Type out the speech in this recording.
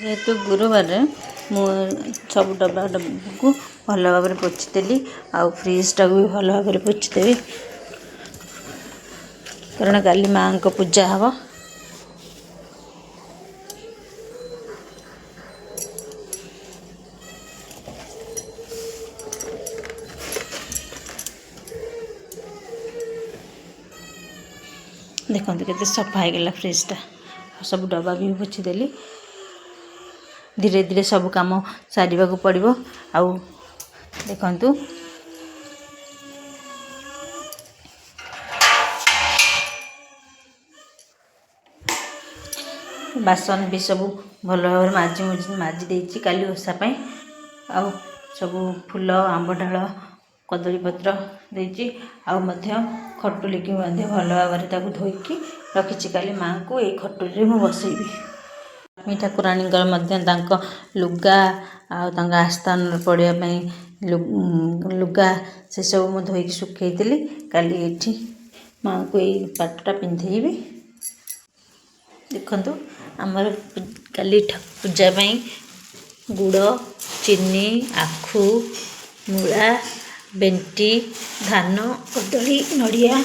जेहेतु गुरुवार मु सब डब्बा को भल भाव पोछीदेली आउ फ्रिजटा भी भल भाव पोछीदेवी कारण काली माँ को पूजा हम। देखते केते सफा होगा फ्रिजटा सब डब्बा भी पोछीदेली। धीरे धीरे सब काम सारे को पड़ो। आउ देखु बासन भी सब भल भाव माजी देती काली ओषा आउ सब फूल आंब डाल कदली पत्र देती खटुली की भल भाव धोईकी रखी काली माँ को यही खटुली में बसैबी। लक्ष्मी ठाकुराणी लुगा आस्थान पड़ापी लुगा से सब मुझे धोईकी सुखी काली ये माँ को यही पाटटा पिंधेबी। देखु आमर काली पूजापी गुड़ चीनी आखु मूला बेंटी धान कदली नड़िया